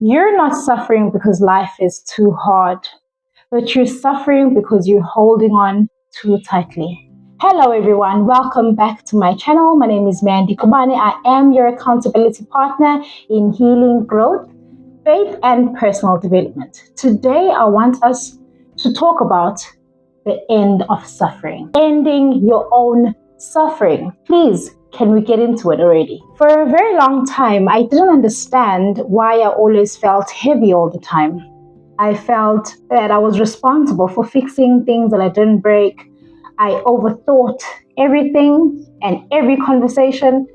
You're not suffering because life is too hard, but you're suffering because you're holding on too tightly. Hello, everyone. Welcome back to my channel. My name is Mandy Kubani. I am your accountability partner in healing, growth, faith, and personal development. Today, I want us to talk about the end of suffering, ending your own suffering. Please, can we get into it already? For a very long time, I didn't understand why I always felt heavy all the time. I felt that I was responsible for fixing things that I didn't break. I overthought everything and every conversation.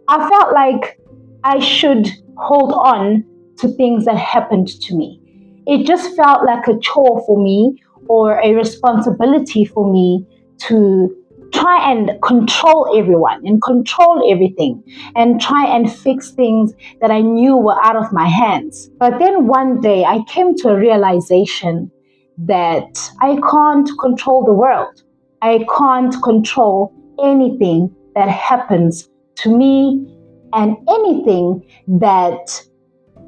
I felt like I should hold on to things that happened to me. It just felt like a chore for me or a responsibility for me to try and control everyone and control everything and try and fix things that I knew were out of my hands. But then one day I came to a realization that I can't control the world. I can't control anything that happens to me and anything that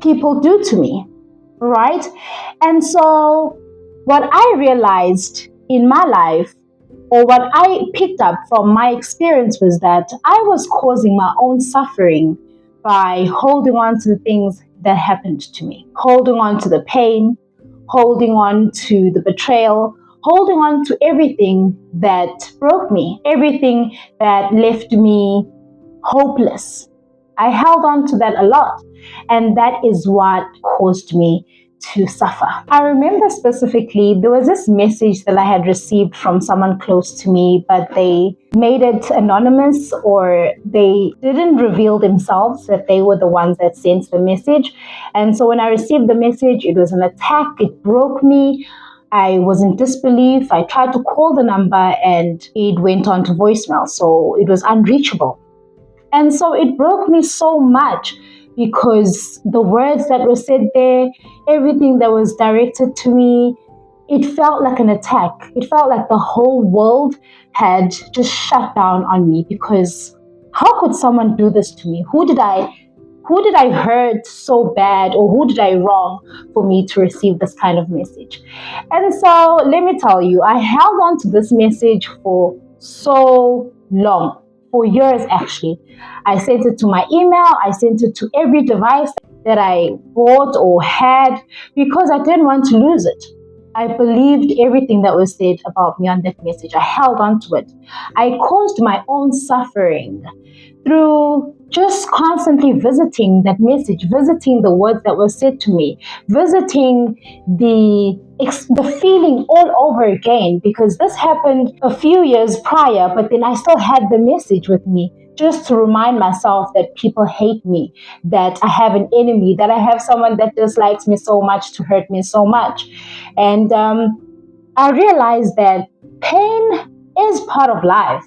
people do to me, right? And so what I realized in my life, or what I picked up from my experience, was that I was causing my own suffering by holding on to the things that happened to me, holding on to the pain, holding on to the betrayal, holding on to everything that broke me, everything that left me hopeless. I held on to that a lot, and that is what caused me to suffer. I remember specifically there was this message that I had received from someone close to me, but they made it anonymous, or they didn't reveal themselves that they were the ones that sent the message. And so when I received the message, it was an attack. It broke me. I was in disbelief. I tried to call the number and it went on to voicemail, so it was unreachable. And so it broke me so much because the words that were said there, everything that was directed to me, it felt like an attack. It felt like the whole world had just shut down on me, because how could someone do this to me? Who did I hurt so bad, or who did I wrong for me to receive this kind of message? And so let me tell you, I held on to this message for so long. For years, actually. I sent it to my email, I sent it to every device that I bought or had, because I didn't want to lose it. I believed everything that was said about me on that message. I held on to it. I caused my own suffering through just constantly visiting that message, visiting the words that were said to me, visiting the feeling all over again, because this happened a few years prior, but then I still had the message with me, just to remind myself that people hate me, that I have an enemy, that I have someone that dislikes me so much to hurt me so much. And I realized that pain is part of life,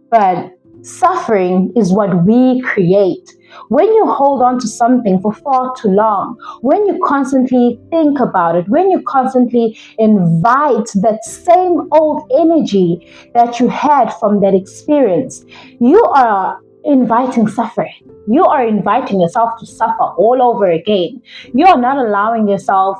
but suffering is what we create. When you hold on to something for far too long, when you constantly think about it, when you constantly invite that same old energy that you had from that experience, you are inviting suffering. You are inviting yourself to suffer all over again. You are not allowing yourself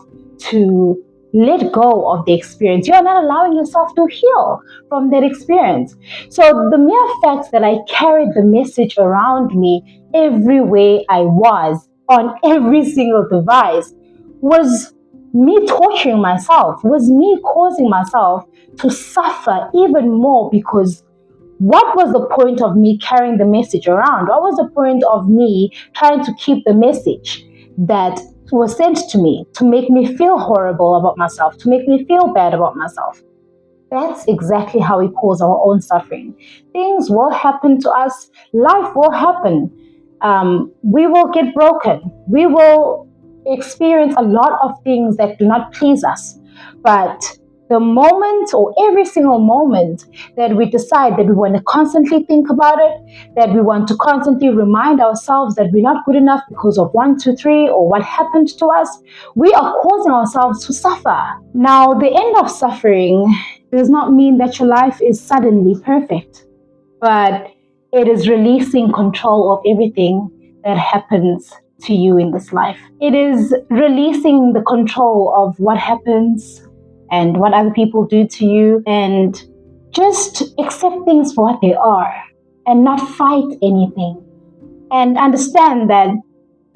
to let go of the experience. You are not allowing yourself to heal from that experience. So the mere fact that I carried the message around me everywhere I was, on every single device, was me torturing myself, was me causing myself to suffer even more, because what was the point of me carrying the message around? What was the point of me trying to keep the message that was sent to me to make me feel horrible about myself, to make me feel bad about myself? That's exactly how we cause our own suffering. Things will happen to us. Life will happen. We will get broken. We will experience a lot of things that do not please us. But the moment, or every single moment, that we decide that we want to constantly think about it, that we want to constantly remind ourselves that we're not good enough because of 1, 2, 3, or what happened to us, we are causing ourselves to suffer. Now, the end of suffering does not mean that your life is suddenly perfect, but it is releasing control of everything that happens to you in this life. It is releasing the control of what happens and what other people do to you, and just accept things for what they are and not fight anything. And understand that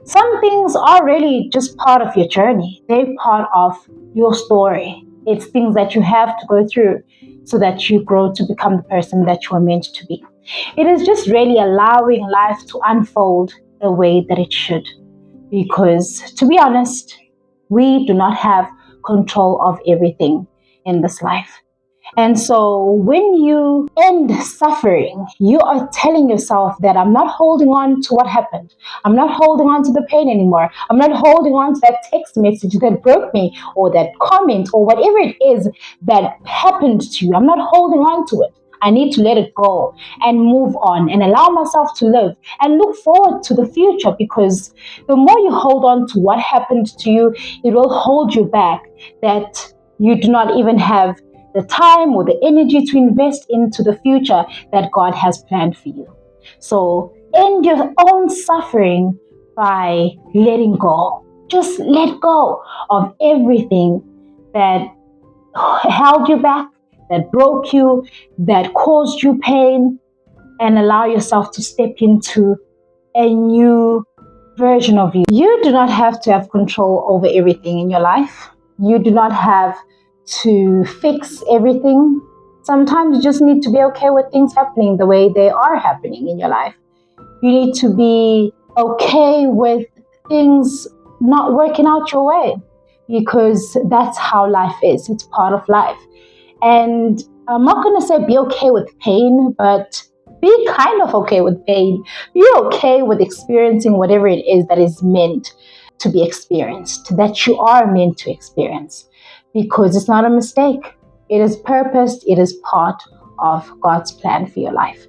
some things are really just part of your journey. They're part of your story. It's things that you have to go through so that you grow to become the person that you are meant to be. It is just really allowing life to unfold the way that it should. Because to be honest, we do not have control of everything in this life. And so when you end suffering, you are telling yourself that I'm not holding on to what happened. I'm not holding on to the pain anymore. I'm not holding on to that text message that broke me, or that comment, or whatever it is that happened to you. I'm not holding on to it. I need to let it go and move on and allow myself to live and look forward to the future, because the more you hold on to what happened to you, it will hold you back, that you do not even have the time or the energy to invest into the future that God has planned for you. So end your own suffering by letting go. Just let go of everything that held you back, that broke you, that caused you pain, and allow yourself to step into a new version of you. You do not have to have control over everything in your life. You do not have to fix everything. Sometimes you just need to be okay with things happening the way they are happening in your life. You need to be okay with things not working out your way, because that's how life is. It's part of life. And I'm not going to say be okay with pain, but be kind of okay with pain. Be okay with experiencing whatever it is that is meant to be experienced, that you are meant to experience, because it's not a mistake. It is purposed. It is part of God's plan for your life.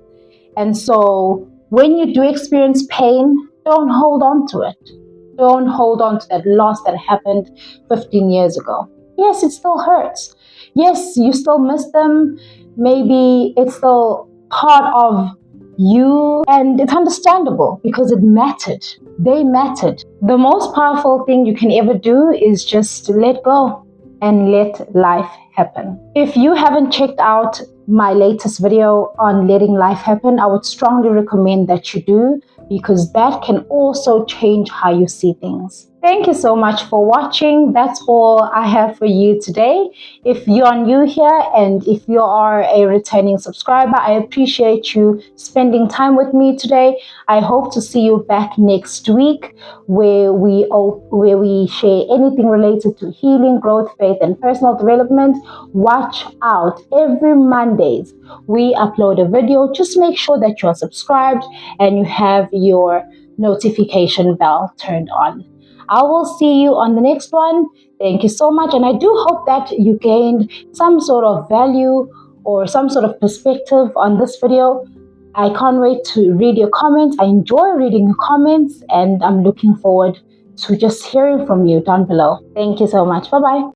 And so when you do experience pain, don't hold on to it. Don't hold on to that loss that happened 15 years ago. Yes, it still hurts. Yes, you still miss them. Maybe it's still part of you, and it's understandable because it mattered. They mattered. The most powerful thing you can ever do is just let go and let life happen. If you haven't checked out my latest video on letting life happen, I would strongly recommend that you do, because that can also change how you see things. Thank you so much for watching. That's all I have for you today. If you are new here and if you are a returning subscriber, I appreciate you spending time with me today. I hope to see you back next week, where we share anything related to healing, growth, faith, and personal development. Watch out. Every Mondays we upload a video. Just make sure that you are subscribed and you have your notification bell turned on. I will see you on the next one. Thank you so much. And I do hope that you gained some sort of value or some sort of perspective on this video. I can't wait to read your comments. I enjoy reading your comments, and I'm looking forward to just hearing from you down below. Thank you so much. Bye-bye.